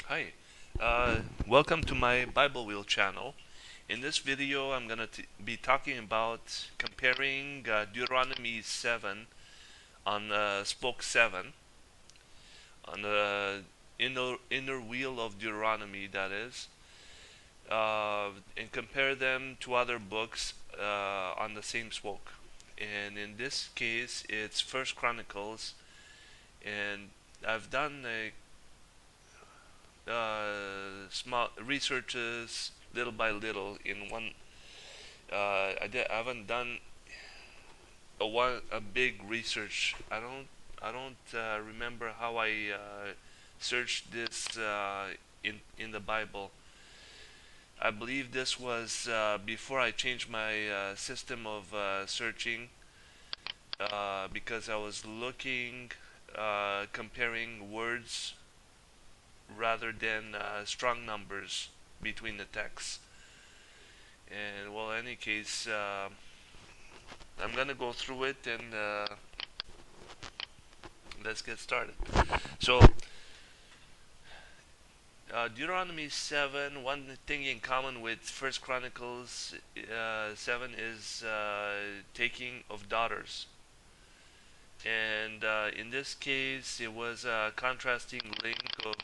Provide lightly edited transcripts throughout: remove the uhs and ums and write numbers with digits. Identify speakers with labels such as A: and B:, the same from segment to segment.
A: Hi, welcome to my Biblewheel channel. In this video, I'm going to be talking about comparing Deuteronomy 7 on Spoke 7, on the inner wheel of Deuteronomy, that is, and compare them to other books on the same spoke. And in this case, it's First Chronicles, and I've done a small researches little by little in one. I haven't done a big research. I don't remember how I searched this in the Bible. I believe this was before I changed my system of searching, because I was looking, comparing words rather than strong numbers between the texts. And well, in any case, I'm gonna go through it and let's get started. So, Deuteronomy 7. One thing in common with First Chronicles 7 is taking of daughters. And in this case, it was a contrasting link of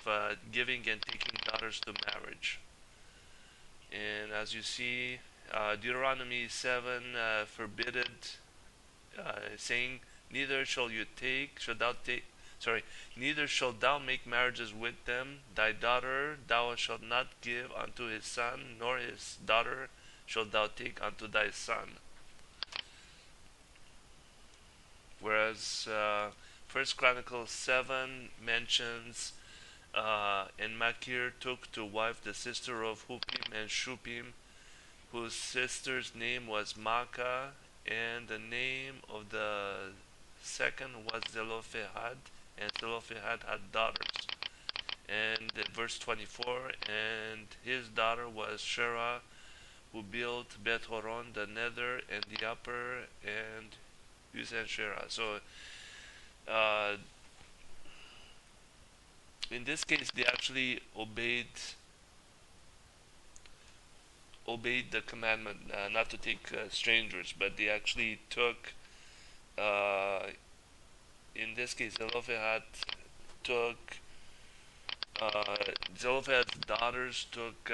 A: giving and taking daughters to marriage. And as you see, Deuteronomy 7 forbidded, saying, "Neither shall thou take, sorry, neither shalt thou make marriages with them. Thy daughter thou shalt not give unto his son, nor his daughter shalt thou take unto thy son." Whereas First Chronicles 7 mentions, and Machir took to wife the sister of Hupim and Shupim, whose sister's name was Maacah, and the name of the second was Zelophehad, and Zelophehad had daughters. And verse 24, and his daughter was Shera, who built Beth Horon, the nether and the upper, and Uz and Shera. So, uh, in this case, they actually obeyed the commandment not to take strangers, but they actually took, uh, in this case, took, uh, Zelophehad's daughters took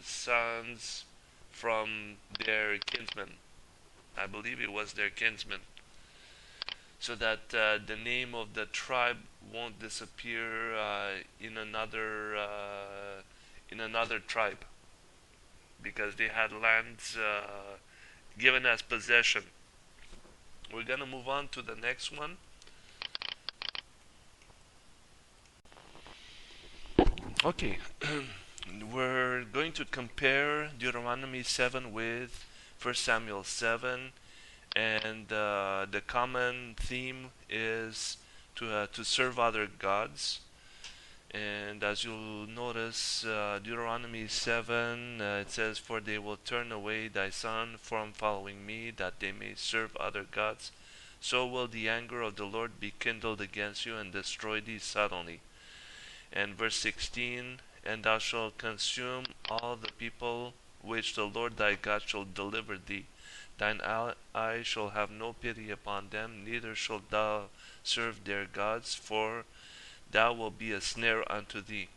A: sons from their kinsmen. I believe it was their kinsmen, so that the name of the tribe won't disappear in another tribe, because they had lands given as possession. We're gonna move on to the next one. Okay, we're going to compare Deuteronomy 7 with 1 Samuel 7, and the common theme is to serve other gods. And as you'll notice, Deuteronomy 7, it says, "For they will turn away thy son from following me, that they may serve other gods. So will the anger of the Lord be kindled against you, and destroy thee suddenly." And verse 16, "And thou shalt consume all the people which the Lord thy God shall deliver thee. Thine eye shall have no pity upon them, neither shalt thou serve their gods, for thou wilt be a snare unto thee."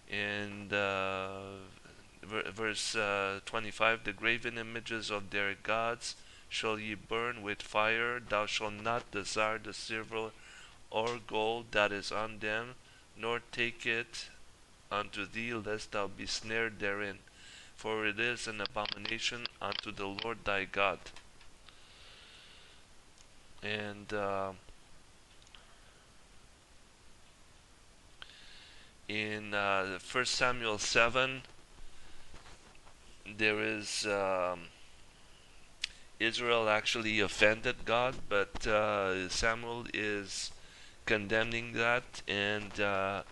A: And verse 25, "The graven images of their gods shall ye burn with fire. Thou shalt not desire the silver or gold that is on them, nor take it unto thee, lest thou be snared therein. For it is an abomination unto the Lord thy God." And in 1 Samuel 7, there is Israel actually offended God, but Samuel is condemning that, and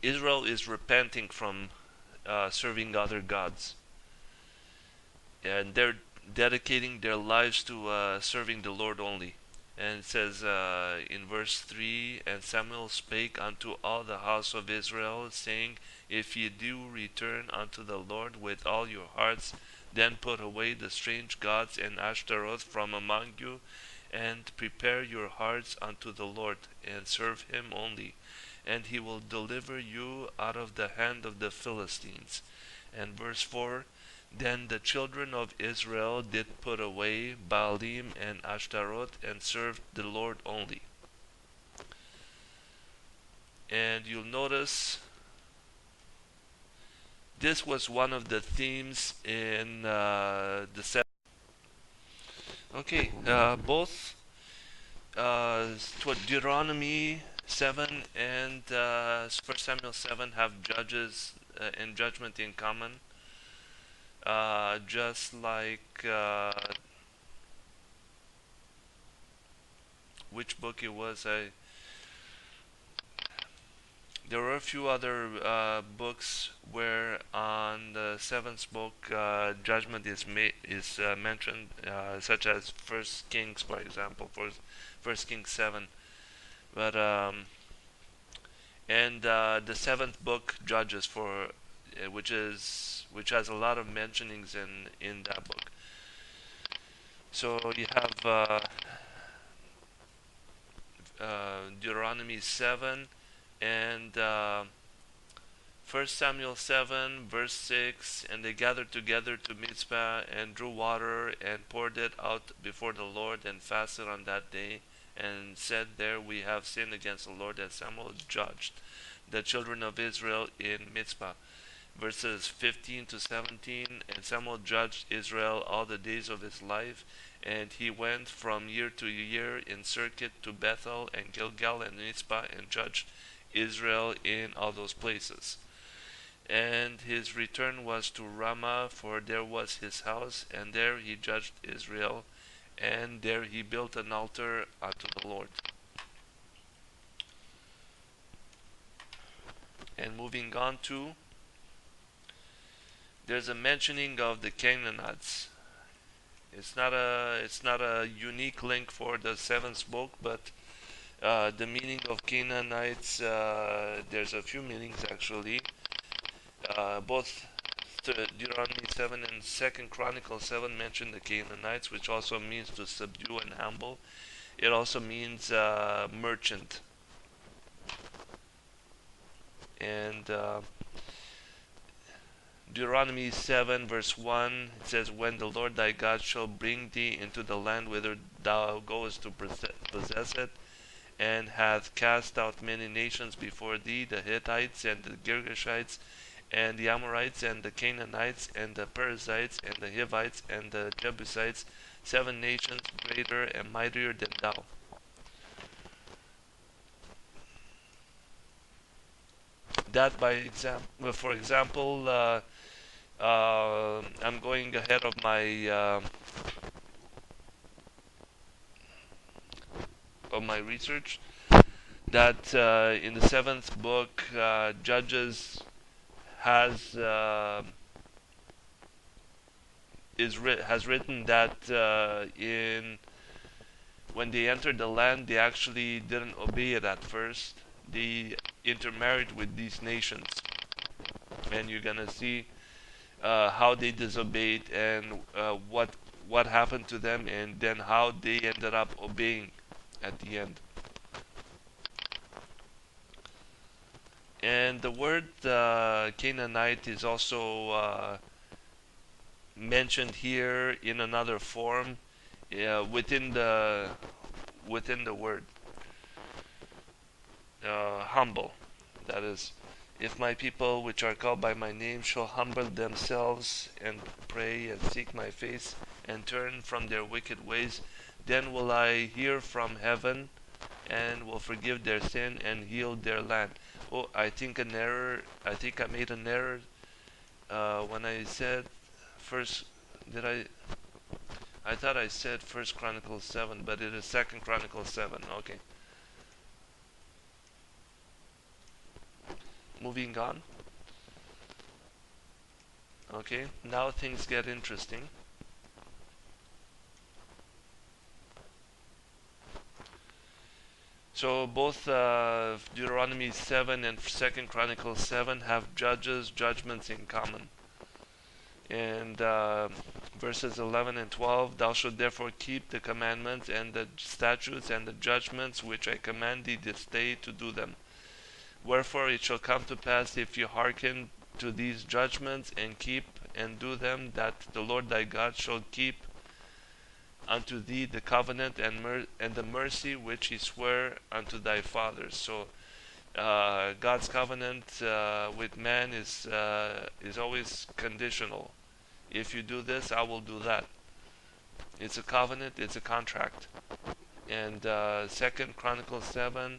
A: Israel is repenting from serving other gods, and they're dedicating their lives to serving the Lord only. And it says in verse 3, And Samuel spake unto all the house of Israel, saying, If ye do return unto the Lord with all your hearts, then put away the strange gods and Ashtaroth from among you, and prepare your hearts unto the Lord, and serve him only, and he will deliver you out of the hand of the Philistines. And verse 4, Then the children of Israel did put away Baalim and Ashtaroth, and served the Lord only. And you'll notice this was one of the themes in the seven. Okay, both Deuteronomy 7 and 1 Samuel 7 have judges and judgment in common. Just like which book it was, there were a few other books where on the seventh book judgment is mentioned, such as First Kings, for example, First Kings 7. But and the seventh book, Judges, which has a lot of mentionings in that book. So you have Deuteronomy 7 and 1 Samuel 7 verse 6, And they gathered together to Mizpah, and drew water, and poured it out before the Lord, and fasted on that day, and said, There we have sinned against the Lord. And Samuel judged the children of Israel in Mizpah. Verses 15 to 17, And Samuel judged Israel all the days of his life, and he went from year to year in circuit to Bethel and Gilgal and Mizpah, and judged Israel in all those places. And his return was to Ramah, for there was his house, and there he judged Israel, and there he built an altar unto the Lord. And moving on to, there's a mentioning of the Canaanites. It's not a unique link for the seventh book, but the meaning of Canaanites, there's a few meanings actually. Both Deuteronomy 7 and 2 Chronicles 7 mention the Canaanites, which also means to subdue and humble. It also means merchant. And Deuteronomy 7 verse 1, it says, When the Lord thy God shall bring thee into the land whither thou goest to possess it, and hath cast out many nations before thee, the Hittites, and the Girgashites, and the Amorites, and the Canaanites, and the Perizzites, and the Hivites, and the Jebusites, 7 nations greater and mightier than thou. That by example, for example, I'm going ahead of my research. That in the seventh book, Judges has written that when they entered the land, they actually didn't obey it at first. They intermarried with these nations, and you're gonna see how they disobeyed and what happened to them, and then how they ended up obeying at the end. And the word Canaanite is also mentioned here in another form within the word. Humble, that is, if my people which are called by my name shall humble themselves and pray and seek my face and turn from their wicked ways, then will I hear from heaven and will forgive their sin and heal their land. Oh, I think I made an error when I said first. I thought I said First Chronicles 7, but it is Second Chronicles 7. Okay. Moving on. Okay, now things get interesting. So both Deuteronomy 7 and 2nd Chronicles 7 have judges, judgments in common. And verses 11 and 12, thou shalt therefore keep the commandments and the statutes and the judgments which I command thee this day to do them. Wherefore it shall come to pass, if you hearken to these judgments and keep and do them, that the Lord thy God shall keep unto thee the covenant and the mercy which he sware unto thy fathers. So God's covenant with man is always conditional. If you do this, I will do that. It's a covenant, it's a contract. And 2nd Chronicles 7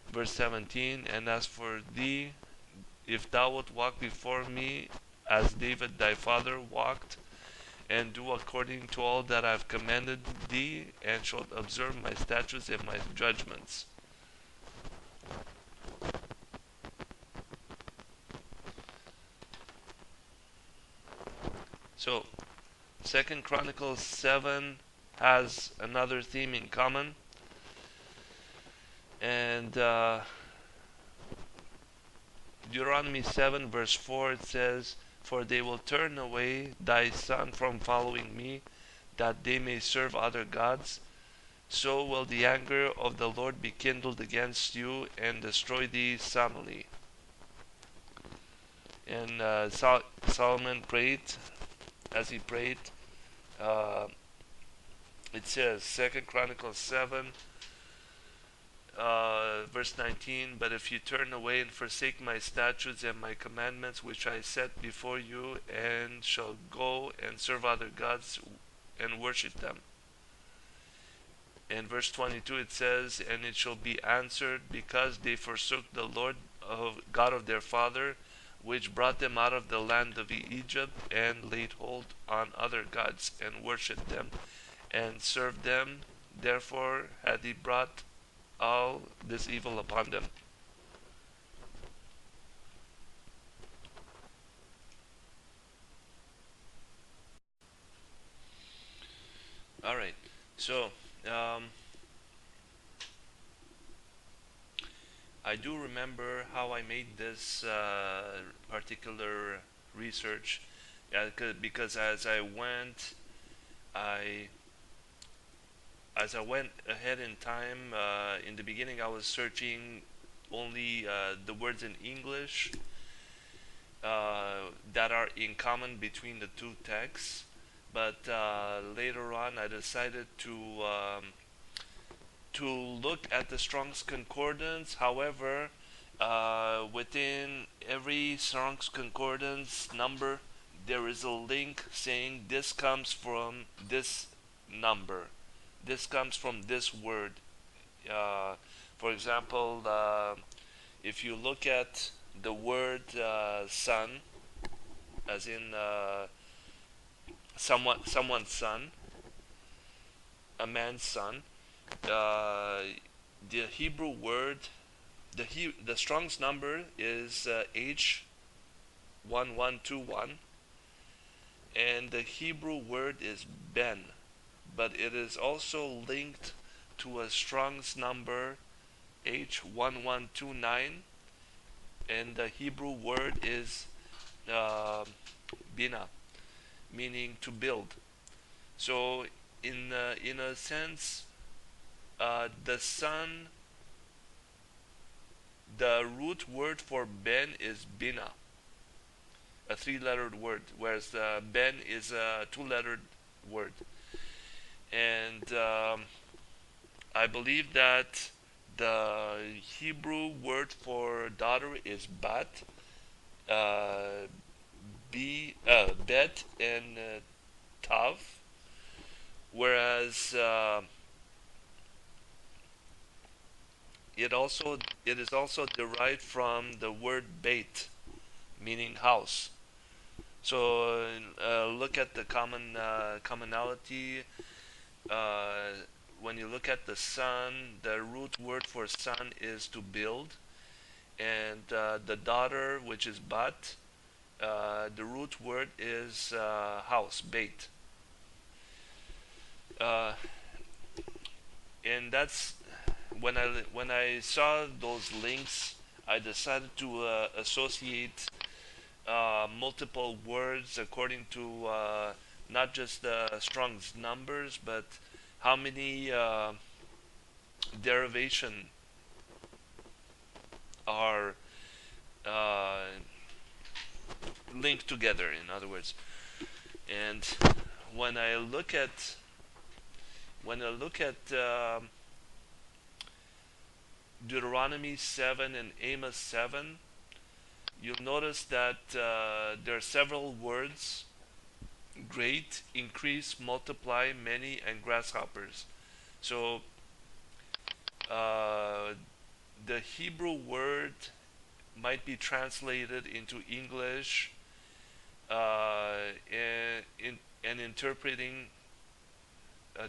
A: verse 17, and as for thee, if thou wilt walk before me as David thy father walked, and do according to all that I have commanded thee, and shalt observe my statutes and my judgments. So, 2nd Chronicles 7 has another theme in common, and Deuteronomy 7 verse 4, it says, for they will turn away thy son from following me, that they may serve other gods. So will the anger of the Lord be kindled against you, and destroy thee suddenly. And Solomon prayed, as he prayed, it says, 2nd Chronicles 7, verse 19, but if you turn away and forsake my statutes and my commandments which I set before you, and shall go and serve other gods and worship them. In verse 22 it says, and it shall be answered, because they forsook the Lord God of their father, which brought them out of the land of Egypt, and laid hold on other gods, and worshipped them, and served them. Therefore had he brought all this evil upon them. Alright, so I do remember how I made this particular research, because as I went ahead in time, in the beginning I was searching only the words in English that are in common between the two texts, but later on I decided to look at the Strong's Concordance. However, within every Strong's Concordance number, there is a link saying this comes from this number, this comes from this word. For example, if you look at the word son, as in someone's son, a man's son, the Hebrew word, the Strong's number is H1121, and the Hebrew word is ben, but it is also linked to a Strong's number H1129, and the Hebrew word is bina, meaning to build. So in a sense, the son, the root word for ben is bina, a three-lettered word, whereas ben is a two-lettered word. And I believe that the Hebrew word for daughter is bat, bet, and tav, whereas it is also derived from the word beit, meaning house. So look at the commonality. When you look at the son, the root word for son is to build, and the daughter, which is bat, the root word is house, beit. And that's when I saw those links, I decided to associate multiple words according to not just the Strong's numbers, but how many derivation are uh, linked together. In other words, and when I look at when I look at Deuteronomy 7 and Amos 7, you'll notice that there are several words: great, increase, multiply, many, and grasshoppers. So uh, the Hebrew word might be translated into English and interpreting,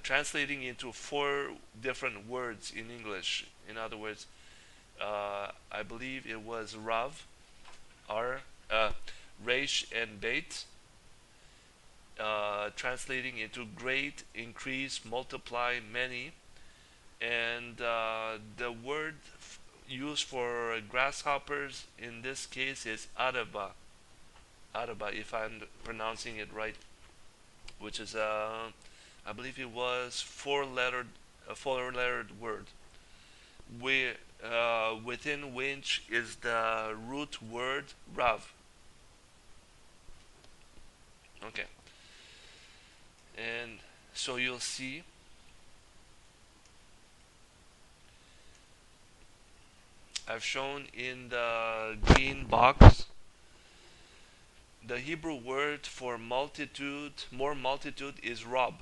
A: translating into four different words in English. In other words, I believe it was Rav, R, Resh, and Beit, translating into great, increase, multiply, many. And the word used for grasshoppers in this case is araba, if I'm pronouncing it right, which is I believe it was a four-lettered word, within which is the root word rav. Okay, and so you'll see I've shown in the green box the Hebrew word for multitude, more multitude, is rob,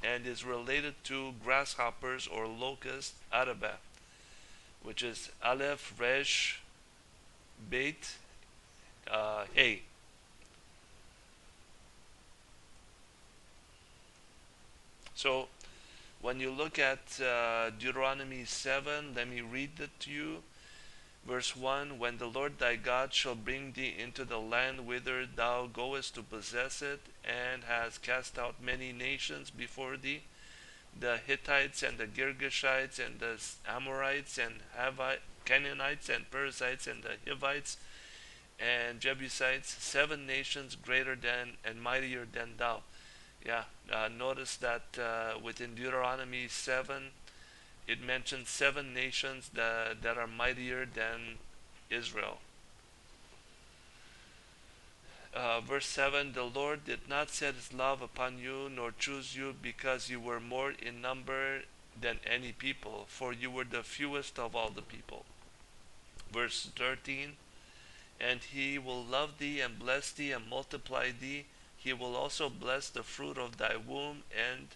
A: and is related to grasshoppers or locust, araba, which is aleph, resh, beit, hey. So when you look at Deuteronomy 7, let me read it to you. Verse 1: When the Lord thy God shall bring thee into the land whither thou goest to possess it, and has cast out many nations before thee, the Hittites and the Girgashites and the Amorites and Canaanites and Perizzites and the Hivites and Jebusites, 7 nations greater than and mightier than thou. Yeah, notice that within Deuteronomy 7, it mentions 7 nations that are mightier than Israel. Verse 7: The Lord did not set his love upon you, nor choose you, because you were more in number than any people, for you were the fewest of all the people. Verse 13: And he will love thee, and bless thee, and multiply thee. He will also bless the fruit of thy womb, and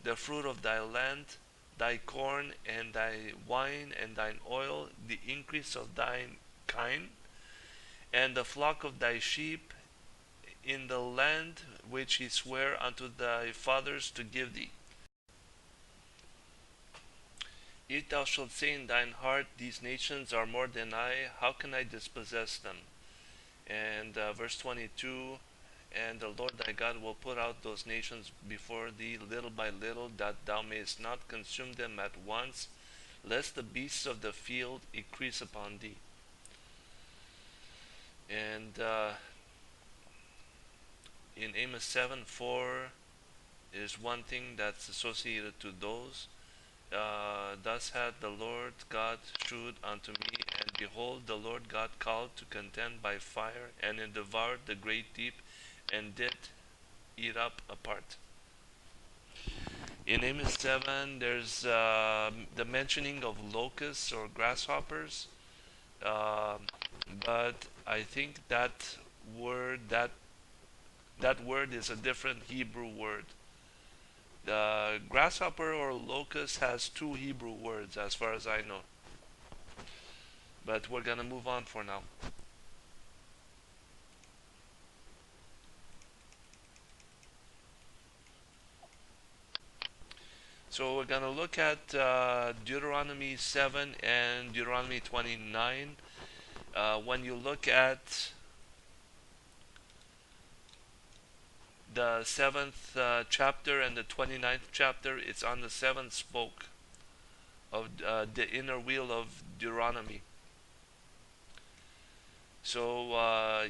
A: the fruit of thy land, thy corn, and thy wine, and thine oil, the increase of thine kind, and the flock of thy sheep, in the land which he sware unto thy fathers to give thee. If thou shalt say in thine heart, these nations are more than I, how can I dispossess them? And verse 22: And the Lord thy God will put out those nations before thee little by little, that thou mayest not consume them at once, lest the beasts of the field increase upon thee. And in Amos 7:4 is one thing that's associated to those. Thus hath the Lord God shewed unto me, and behold, the Lord God called to contend by fire, and it devoured the great deep, and did eat up a part. In Amos 7, there's the mentioning of locusts or grasshoppers, but I think that word is a different Hebrew word. The grasshopper or locust has 2 Hebrew words as far as I know. But we're gonna move on for now. So we're gonna look at Deuteronomy 7 and Deuteronomy 29. When you look at the 7th chapter and the 29th chapter, it's on the 7th spoke. of the inner wheel of Deuteronomy. So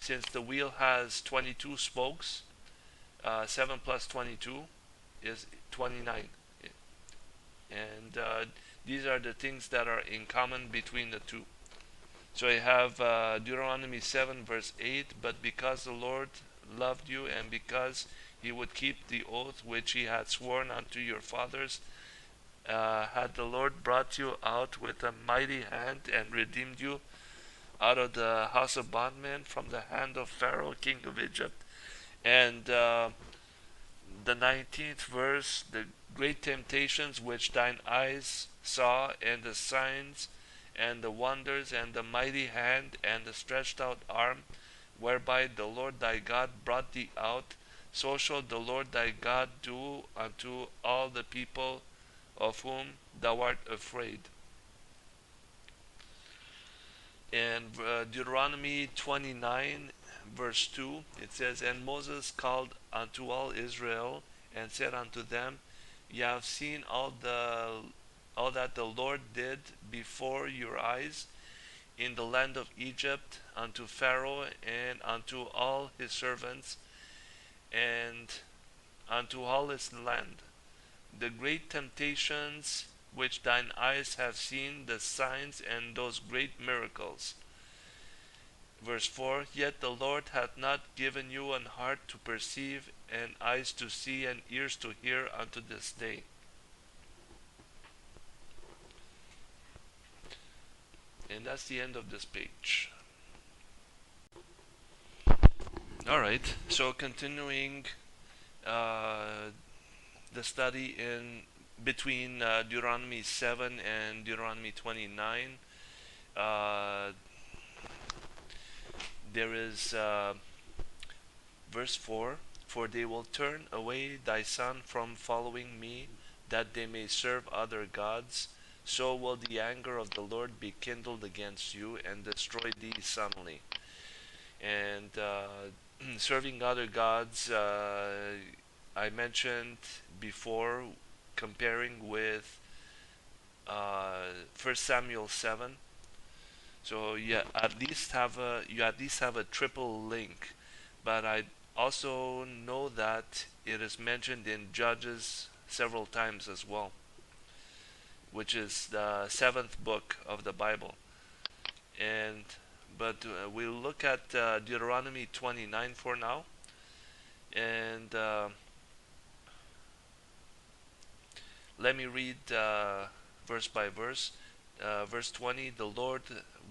A: since the wheel has 22 spokes, 7 plus 22 is 29. And these are the things that are in common between the two. So I have Deuteronomy 7 verse 8, but because the Lord loved you and because he would keep the oath which he had sworn unto your fathers, had the Lord brought you out with a mighty hand and redeemed you out of the house of bondmen from the hand of Pharaoh king of Egypt. And the 19th verse, the great temptations which thine eyes saw, and the signs and the wonders and the mighty hand and the stretched out arm, whereby the Lord thy God brought thee out, so shall the Lord thy God do unto all the people of whom thou art afraid. In Deuteronomy 29 verse 2, it says, And Moses called unto all Israel and said unto them, Ye have seen all that the Lord did before your eyes in the land of Egypt unto Pharaoh and unto all his servants and unto all his land, the great temptations which thine eyes have seen, the signs and those great miracles. Verse 4, Yet the Lord hath not given you an heart to perceive, and eyes to see, and ears to hear unto this day. And that's the end of this page. Alright, so continuing the study in between Deuteronomy 7 and Deuteronomy 29. There is verse 4, For they will turn away thy son from following me, that they may serve other gods. So will the anger of the Lord be kindled against you, and destroy thee suddenly. And serving other gods, I mentioned before, comparing with 1 Samuel 7. So you at least have a triple link, but I also know that it is mentioned in Judges several times as well, which is the 7th book of the Bible. But we'll look at Deuteronomy 29 for now, and let me read verse by verse. Verse 20, the Lord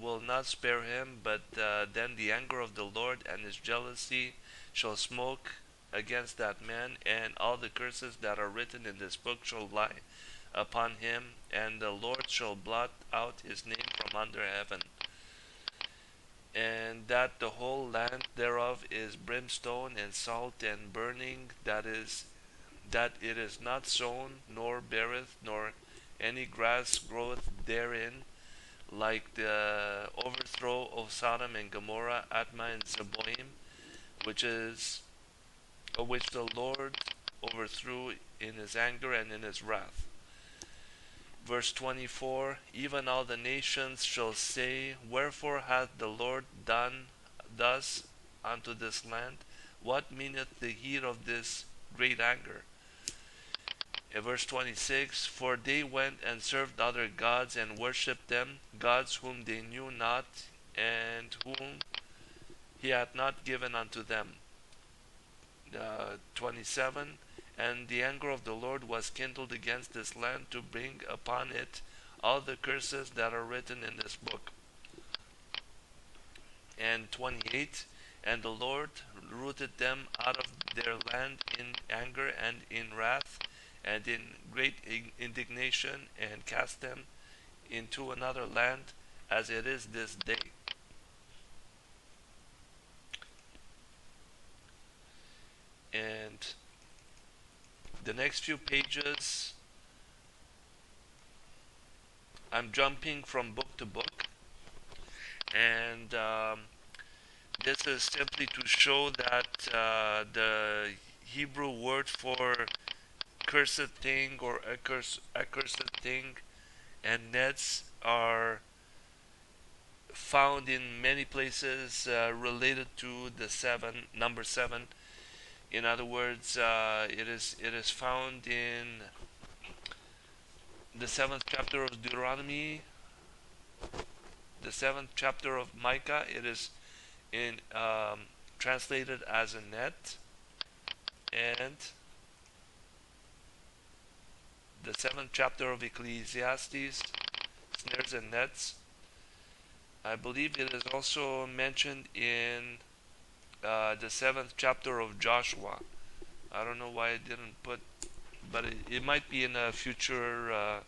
A: will not spare him, but then the anger of the Lord and his jealousy shall smoke against that man, and all the curses that are written in this book shall lie upon him, and the Lord shall blot out his name from under heaven. And that the whole land thereof is brimstone and salt and burning, that it is not sown, nor beareth, nor any grass groweth therein, like the overthrow of Sodom and Gomorrah, Admah and Zeboim, which the Lord overthrew in his anger and in his wrath. Verse 24, Even all the nations shall say, Wherefore hath the Lord done thus unto this land? What meaneth the heat of this great anger? Verse 26, For they went and served other gods and worshipped them, gods whom they knew not, and whom he had not given unto them. 27, And the anger of the Lord was kindled against this land to bring upon it all the curses that are written in this book. And 28, And the Lord rooted them out of their land in anger and in wrath, and in great indignation, and cast them into another land, as it is this day. And the next few pages, I'm jumping from book to book, and this is simply to show that the Hebrew word for cursed thing or accursed thing and nets are found in many places related to the number seven. In other words, it is found in the seventh chapter of Deuteronomy, the seventh chapter of Micah. It is in translated as a net, and the seventh chapter of Ecclesiastes, snares and nets. I believe it is also mentioned in the seventh chapter of Joshua. I don't know why I didn't put, but it might be in a future,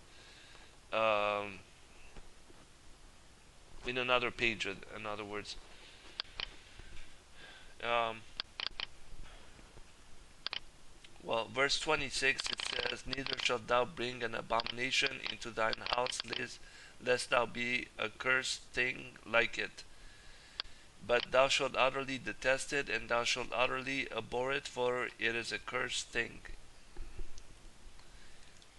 A: in another page. In other words, um, well, verse 26 it says, "Neither shalt thou bring an abomination into thine house, lest thou be a cursed thing like it. But thou shalt utterly detest it, and thou shalt utterly abhor it, for it is a cursed thing."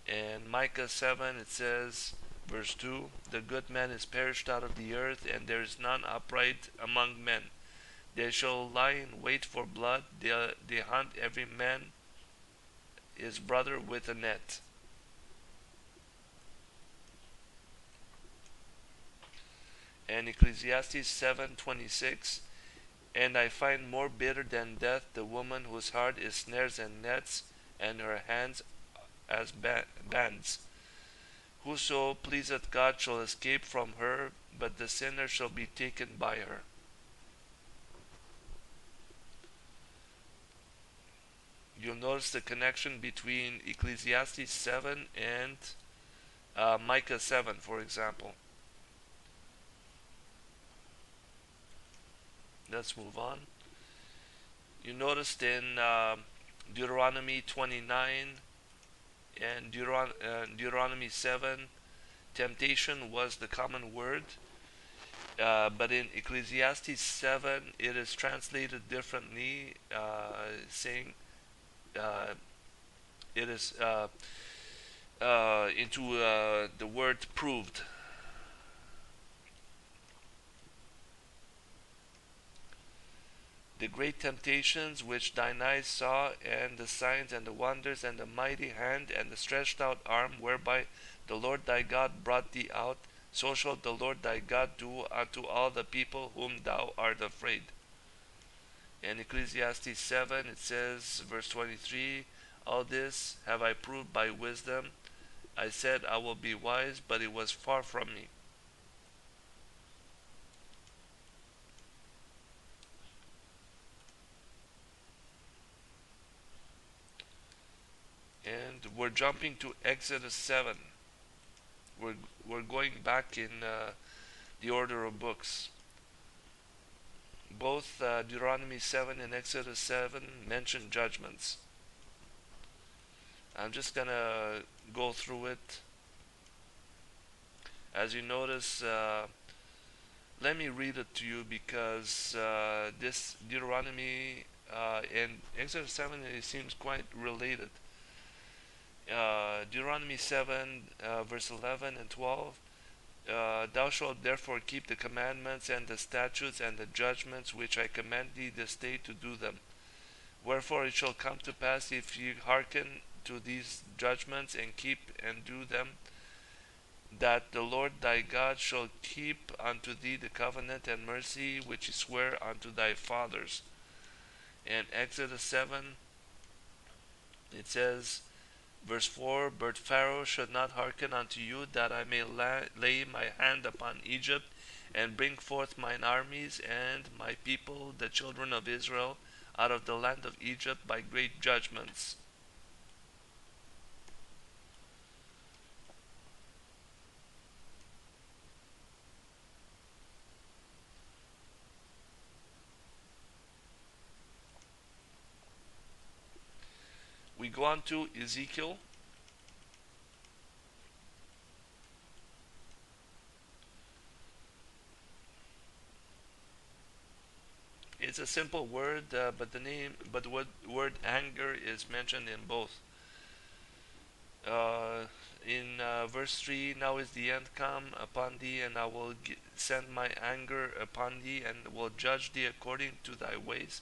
A: And Micah 7 it says, verse 2, "The good man is perished out of the earth, and there is none upright among men. They shall lie in wait for blood, they hunt every man his brother with a net." And Ecclesiastes 7:26, "And I find more bitter than death the woman whose heart is snares and nets, and her hands as bands. Whoso pleaseth God shall escape from her, but the sinner shall be taken by her." You'll notice the connection between Ecclesiastes 7 and Micah 7, for example. Let's move on. You noticed in Deuteronomy 29 and Deuteronomy 7, temptation was the common word. But in Ecclesiastes 7, it is translated differently, saying it is into the word proved. "The great temptations which thine eyes saw, and the signs and the wonders, and the mighty hand, and the stretched out arm, whereby the Lord thy God brought thee out, so shall the Lord thy God do unto all the people whom thou art afraid." In Ecclesiastes 7 it says, verse 23, "All this have I proved by wisdom. I said I will be wise, but it was far from me." And we're jumping to Exodus 7. We're going back in the order of books. Both Deuteronomy 7 and Exodus 7 mention judgments. I'm just gonna go through it. As you notice, let me read it to you, because this Deuteronomy and Exodus 7, it seems quite related. Deuteronomy 7, verse 11 and 12. "Thou shalt therefore keep the commandments and the statutes and the judgments which I command thee this day to do them. Wherefore it shall come to pass, if ye hearken to these judgments and keep and do them, that the Lord thy God shall keep unto thee the covenant and mercy which he sware unto thy fathers." And Exodus 7, it says, verse 4, "But Pharaoh should not hearken unto you, that I may lay my hand upon Egypt, and bring forth mine armies and my people, the children of Israel, out of the land of Egypt by great judgments." We go on to Ezekiel. It's a simple word, but the word anger is mentioned in both. in verse 3, now is the end come upon thee, and I will send my anger upon thee, and will judge thee according to thy ways,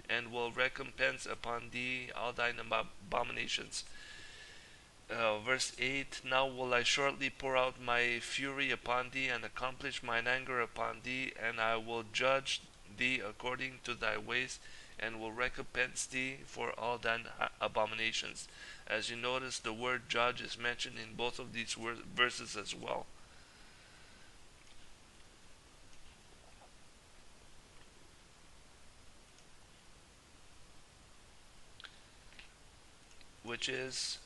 A: and will recompense upon thee all thine abominations. Verse 8, now will I shortly pour out my fury upon thee, and accomplish mine anger upon thee, and I will judge thee according to thy ways, and will recompense thee for all thine abominations. As you notice, the word judge is mentioned in both of these verses as well. Which is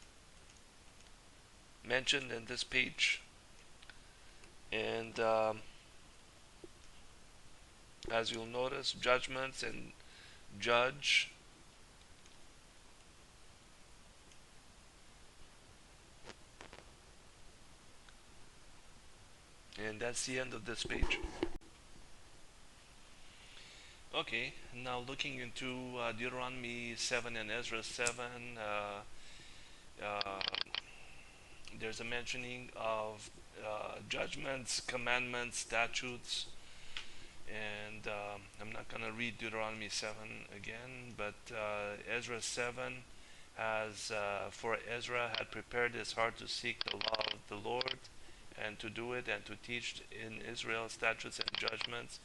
A: mentioned in this page. And as you'll notice, judgments and judge. And that's the end of this page. Okay, now looking into Deuteronomy 7 and Ezra 7, uh, there's a mentioning of judgments, commandments, statutes, and I'm not going to read Deuteronomy 7 again, but Ezra 7 has, for Ezra had prepared his heart to seek the law of the Lord, and to do it, and to teach in Israel statutes and judgments.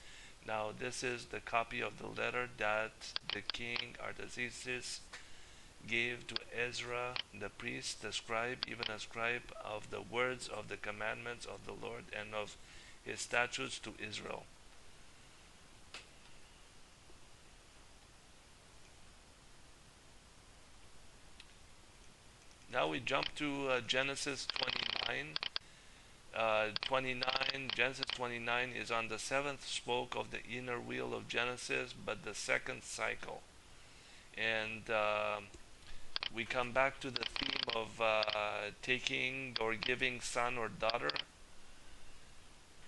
A: Now this is the copy of the letter that the king Artaxerxes gave to Ezra the priest, the scribe, even a scribe, of the words of the commandments of the Lord and of his statutes to Israel. Now we jump to Genesis 29. 29, Genesis 29 is on the seventh spoke of the inner wheel of Genesis, but the second cycle. And we come back to the theme of taking or giving son or daughter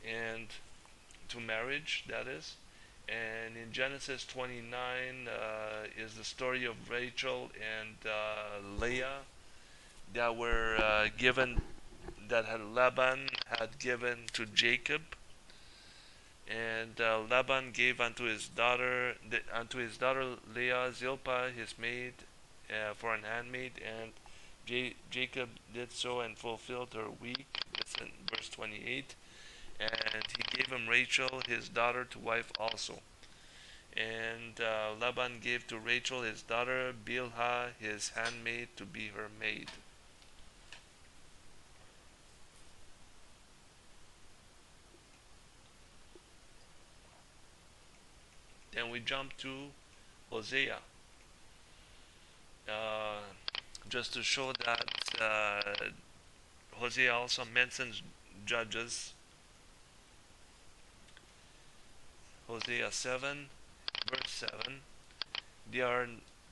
A: and to marriage, that is. And in Genesis 29 is the story of Rachel and Leah that were given, that Laban had given to Jacob. And Laban gave unto his daughter Leah Zilpah his maid for an handmaid, and Jacob did so and fulfilled her week. That's in verse 28. And he gave him Rachel his daughter to wife also. And Laban gave to Rachel his daughter Bilhah his handmaid to be her maid. Then we jump to Hosea. Just to show that Hosea also mentions judges. Hosea 7, verse 7. They are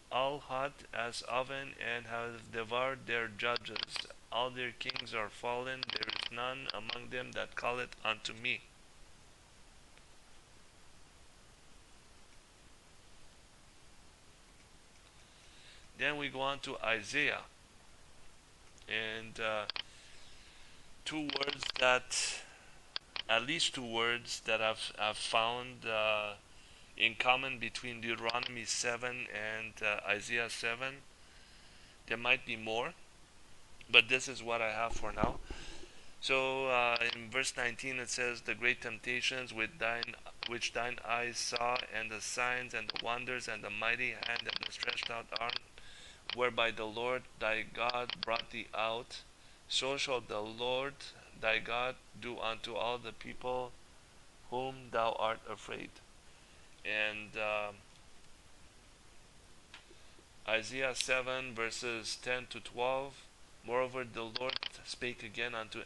A: all hot as oven, and have devoured their judges. All their kings are fallen. There is none among them that calleth unto me. Then we go on to Isaiah, and at least two words that I've found in common between Deuteronomy 7 and Isaiah 7. There might be more, but this is what I have for now. So in verse 19 it says, the great temptations which thine eyes saw, and the signs and the wonders and the mighty hand and the stretched out arm, whereby the Lord thy God brought thee out, so shall the Lord thy God do unto all the people whom thou art afraid. And Isaiah 7 verses 10 to 12. Moreover, the Lord spake again unto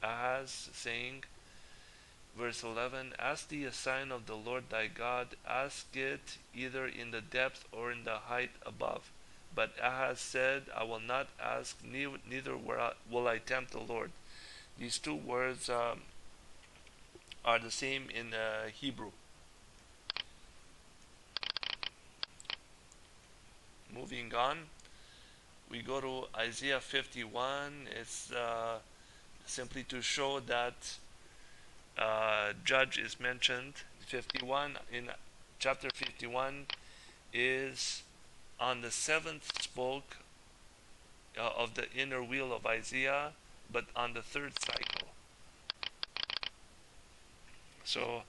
A: Ahaz, saying, verse 11, ask thee a sign of the Lord thy God, ask it either in the depth or in the height above. But Ahaz said, I will not ask, neither will I tempt the Lord. These two words are the same in Hebrew. Moving on, we go to Isaiah 51. It's simply to show that judge is mentioned. 51 in chapter 51 is on the seventh spoke of the inner wheel of Isaiah, but on the third cycle. So,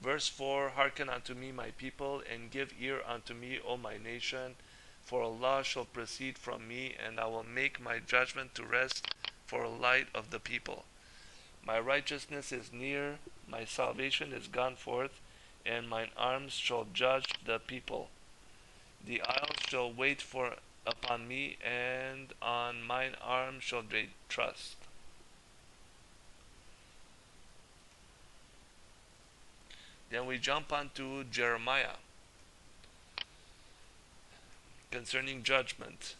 A: verse 4, hearken unto me, my people, and give ear unto me, O my nation, for a law shall proceed from me, and I will make my judgment to rest for a light of the people. My righteousness is near, my salvation is gone forth, and mine arms shall judge the people. The isles shall wait for upon me, and on mine arm shall they trust. Then we jump onto Jeremiah concerning judgment.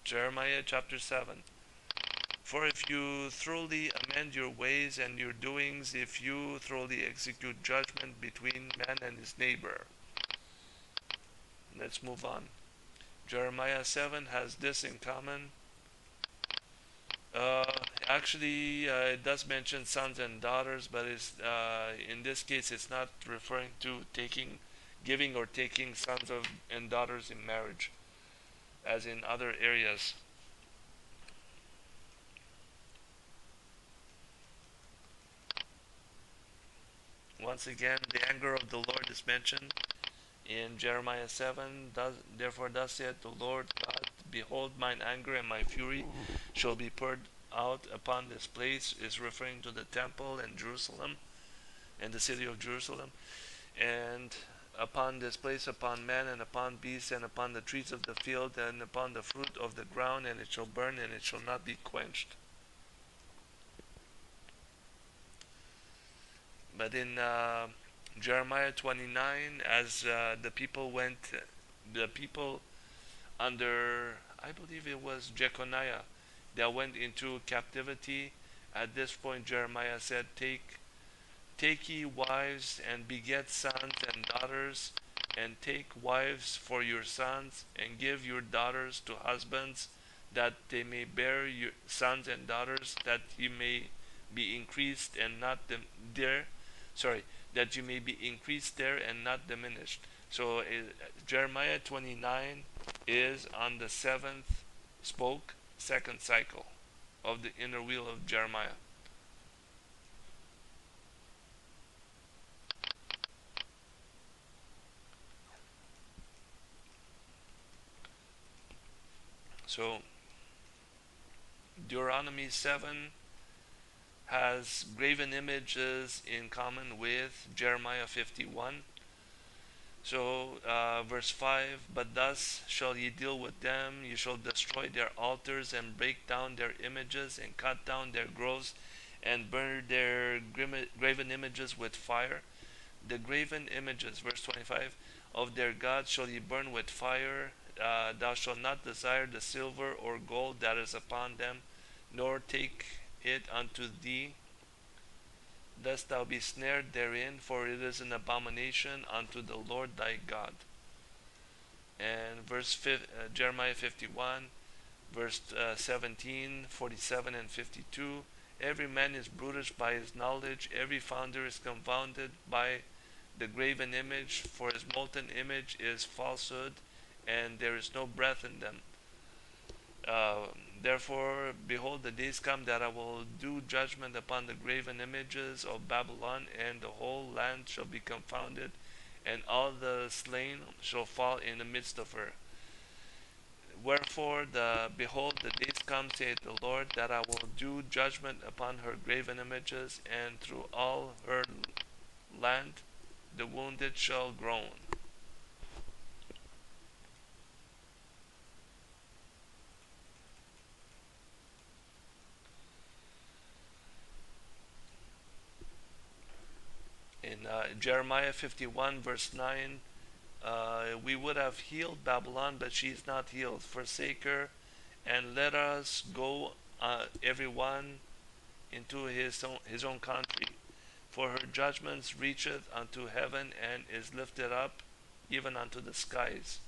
A: Jeremiah chapter 7. For if you thoroughly amend your ways and your doings, if you thoroughly execute judgment between man and his neighbor. Let's move on. Jeremiah 7 has this in common. It does mention sons and daughters, but in this case, it's not referring to giving or taking sons and daughters in marriage, as in other areas. Once again, the anger of the Lord is mentioned in Jeremiah 7. Therefore thus saith the Lord God, behold, mine anger and my fury shall be poured out upon this place, is referring to the temple and Jerusalem and the city of Jerusalem, and upon this place, upon man and upon beasts and upon the trees of the field and upon the fruit of the ground, and it shall burn and it shall not be quenched. But in Jeremiah 29, as the people under, I believe it was Jeconiah, that went into captivity. At this point, Jeremiah said, Take ye wives and beget sons and daughters, and take wives for your sons, and give your daughters to husbands, that they may bear your sons and daughters, that ye may be increased and not that you may be increased there and not diminished. So Jeremiah 29 is on the seventh spoke, second cycle of the inner wheel of Jeremiah. So Deuteronomy 7 has graven images in common with Jeremiah 51. So verse 5, but thus shall ye deal with them, you shall destroy their altars and break down their images and cut down their groves and burn their graven images with fire. The graven images, verse 25, of their gods shall ye burn with fire. Thou shalt not desire the silver or gold that is upon them, nor take it unto thee, lest thou be snared therein, for it is an abomination unto the Lord thy God. And Jeremiah 51, verse 17, 47 and 52, every man is brutish by his knowledge, every founder is confounded by the graven image, for his molten image is falsehood, and there is no breath in them. Therefore, behold, the days come that I will do judgment upon the graven images of Babylon, and the whole land shall be confounded, and all the slain shall fall in the midst of her. Wherefore, behold, the days come, saith the Lord, that I will do judgment upon her graven images, and through all her land the wounded shall groan. In Jeremiah 51 verse 9, we would have healed Babylon, but she is not healed. Forsake her, and let us go every one into his own country. For her judgments reacheth unto heaven, and is lifted up even unto the skies.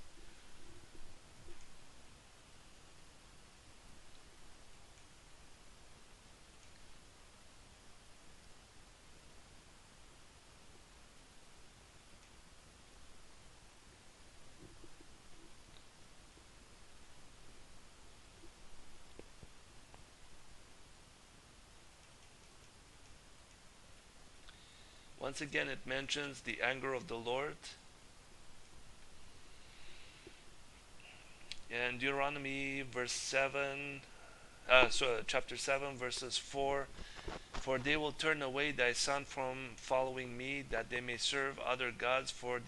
A: Once again, it mentions the anger of the Lord. And Deuteronomy chapter 7, verses 4. For they will turn away thy son from following me, that they may serve other gods. So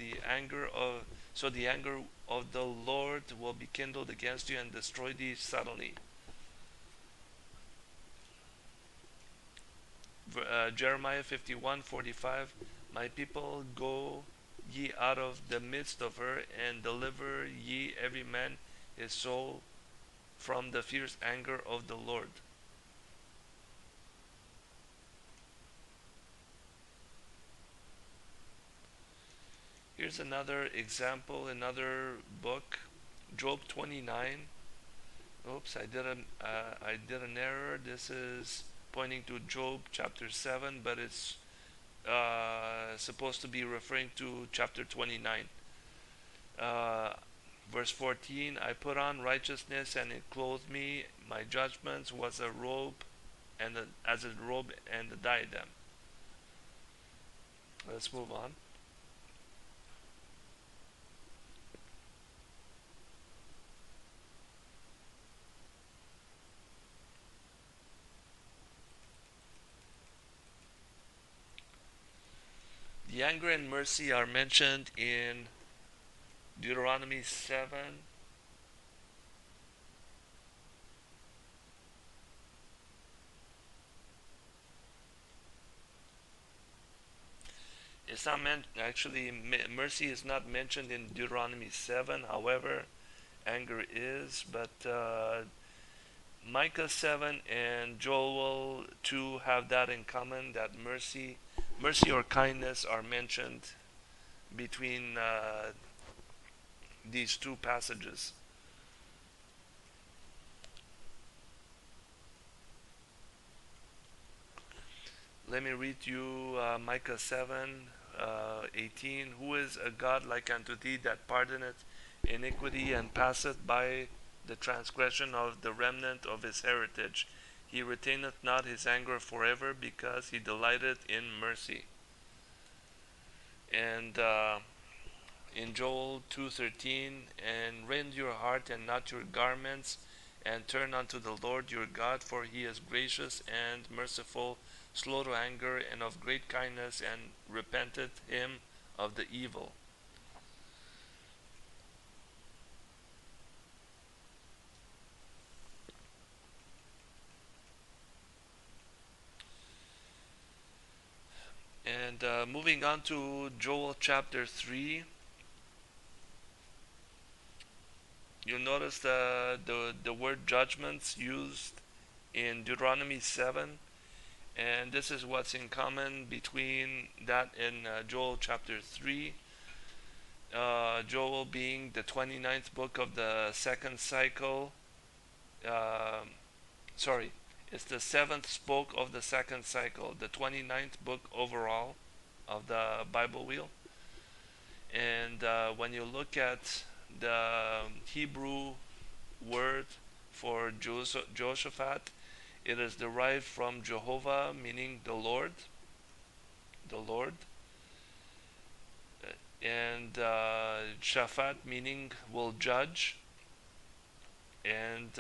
A: the anger of the Lord will be kindled against you and destroy thee suddenly. Jeremiah 51:45. My people, go ye out of the midst of her, and deliver ye every man his soul from the fierce anger of the Lord. Here's another example, another book, Job 29. Oops, I did an error. This is pointing to Job chapter 7, but it's supposed to be referring to chapter 29. Verse 14, I put on righteousness and it clothed me. My judgments was a robe, and as a robe and a diadem. Let's move on. The anger and mercy are mentioned in Deuteronomy 7. It's not meant, actually, mercy is not mentioned in Deuteronomy 7. However, anger is. But Micah 7 and Joel 2 have that in common, that mercy or kindness are mentioned between these two passages. Let me read you Micah 7:18. Who is a God like unto thee, that pardoneth iniquity and passeth by the transgression of the remnant of his heritage? He retaineth not his anger forever, because he delighteth in mercy. And in Joel 2:13, and rend your heart and not your garments, and turn unto the Lord your God, for he is gracious and merciful, slow to anger, and of great kindness, and repenteth him of the evil. And moving on to Joel chapter 3, you'll notice the word judgments used in Deuteronomy 7. And this is what's in common between that and Joel chapter 3. Joel being the 29th book of the second cycle. It's the 7th book of the second cycle, the 29th book overall of the Biblewheel. And when you look at the Hebrew word for Jehoshaphat, it is derived from Jehovah, meaning the Lord. The Lord. And Shaphat, meaning will judge. And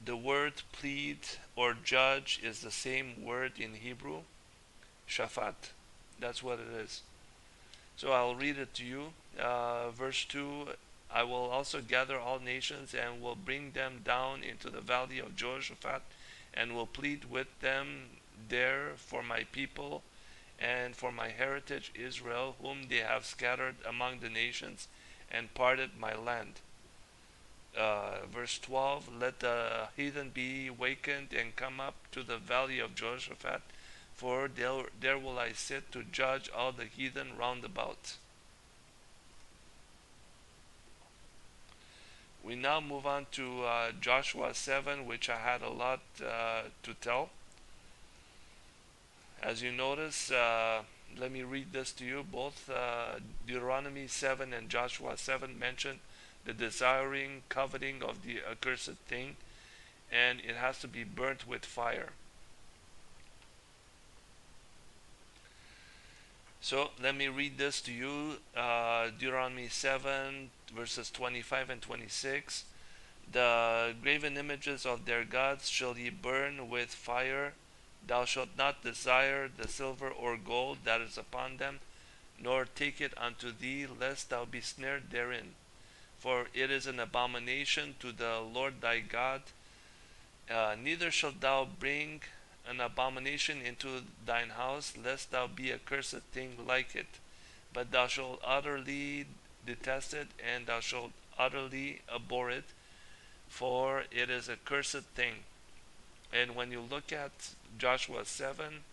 A: the word plead or judge is the same word in Hebrew, Shaphat. That's what it is. So I'll read it to you. Verse 2, I will also gather all nations and will bring them down into the valley of Jehoshaphat, and will plead with them there for my people and for my heritage Israel, whom they have scattered among the nations and parted my land. Verse 12, let the heathen be wakened and come up to the valley of Jehoshaphat, for there will I sit to judge all the heathen round about. We now move on to Joshua 7, which I had a lot to tell. As you notice, let me read this to you. Both Deuteronomy 7 and Joshua 7 mention the desiring, coveting of the accursed thing, and it has to be burnt with fire. So let me read this to you. Deuteronomy 7, verses 25 and 26. The graven images of their gods shall ye burn with fire. Thou shalt not desire the silver or gold that is upon them, nor take it unto thee, lest thou be snared therein. For it is an abomination to the Lord thy God. Neither shalt thou bring an abomination into thine house, lest thou be a cursed thing like it. But thou shalt utterly detest it, and thou shalt utterly abhor it, for it is a cursed thing. And when you look at Joshua 7,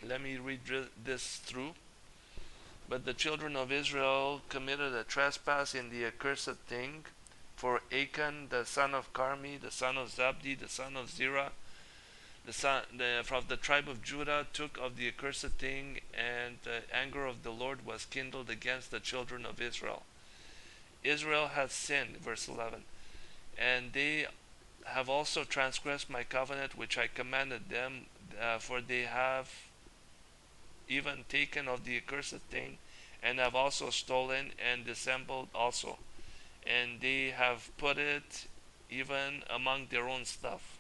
A: let me read this through. But the children of Israel committed a trespass in the accursed thing, for Achan the son of Carmi, the son of Zabdi, the son of Zerah, from the tribe of Judah, took of the accursed thing, and the anger of the Lord was kindled against the children of Israel. Israel hath sinned, verse 11, and they have also transgressed my covenant which I commanded them, for they have even taken of the accursed thing, and have also stolen and dissembled also, and they have put it even among their own stuff.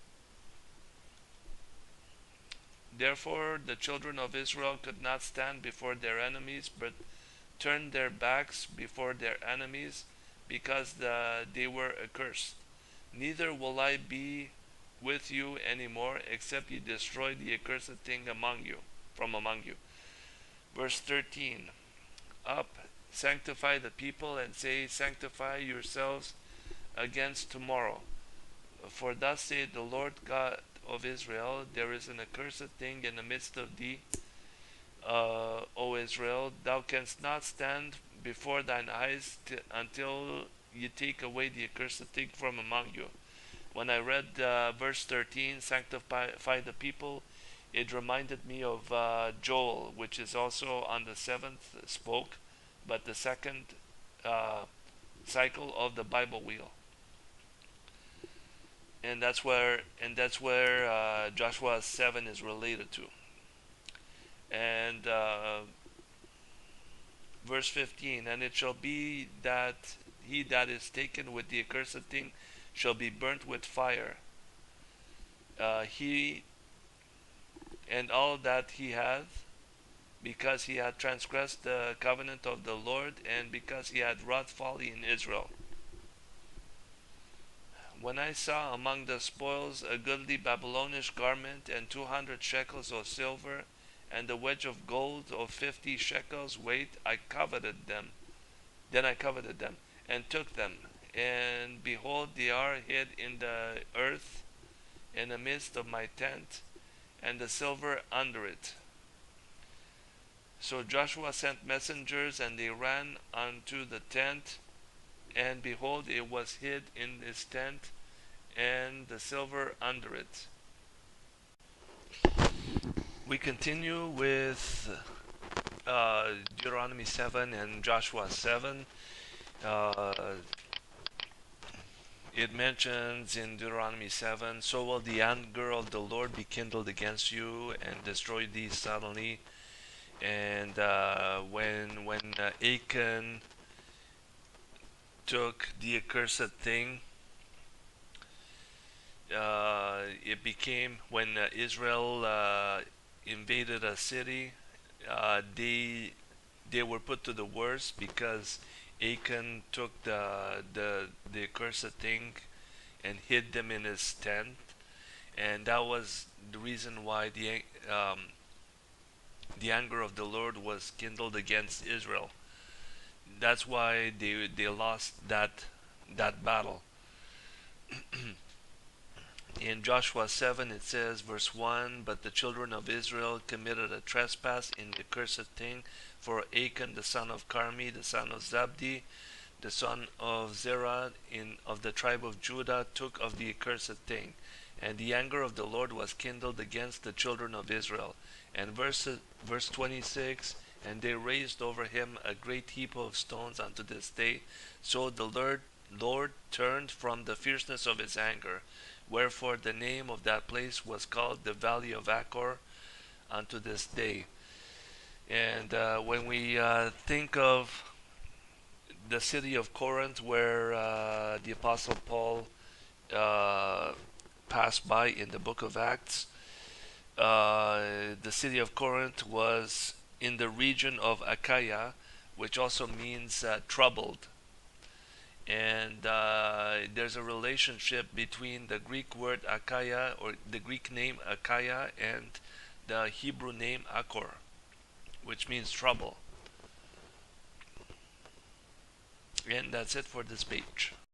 A: Therefore the children of Israel could not stand before their enemies, but turned their backs before their enemies, because they were accursed. Neither will I be with you any more, except ye destroy the accursed thing from among you. Verse 13. Up, sanctify the people, and say, sanctify yourselves against tomorrow. For thus saith the Lord God of Israel, there is an accursed thing in the midst of thee, O Israel. Thou canst not stand before thine eyes until you take away the accursed thing from among you. When I read verse 13, sanctify the people, it reminded me of Joel, which is also on the seventh spoke, but the second cycle of the Biblewheel, and that's where Joshua 7 is related to. And verse 15, and it shall be that he that is taken with the accursed thing shall be burnt with fire. He and all that he hath, because he had transgressed the covenant of the Lord, and because he had wrought folly in Israel. When I saw among the spoils a goodly Babylonish garment, and 200 shekels of silver, and a wedge of gold of 50 shekels weight, I coveted them. Then I coveted them, and took them. And behold, they are hid in the earth, in the midst of my tent, and the silver under it. So Joshua sent messengers, and they ran unto the tent, and behold, it was hid in his tent, and the silver under it. We continue with Deuteronomy 7 and Joshua 7. It mentions in Deuteronomy 7, so will the anger of the Lord be kindled against you and destroy thee suddenly. And when Achan took the accursed thing, it became, when Israel invaded a city, they were put to the worst, because Achan took the accursed thing and hid them in his tent, and that was the reason why the anger of the Lord was kindled against Israel. That's why they lost that battle. In Joshua 7 it says, verse 1, but the children of Israel committed a trespass in the accursed thing, for Achan the son of Carmi, the son of Zabdi, the son of Zerah, of the tribe of Judah, took of the accursed thing. And the anger of the Lord was kindled against the children of Israel. And verse 26, and they raised over him a great heap of stones unto this day. So the Lord turned from the fierceness of his anger, wherefore the name of that place was called the Valley of Achor unto this day. And when we think of the city of Corinth, where the Apostle Paul passed by in the book of Acts, the city of Corinth was in the region of Achaia, which also means troubled. And there's a relationship between the Greek word Achaia, or the Greek name Achaia, and the Hebrew name Achor, which means trouble. And that's it for this page.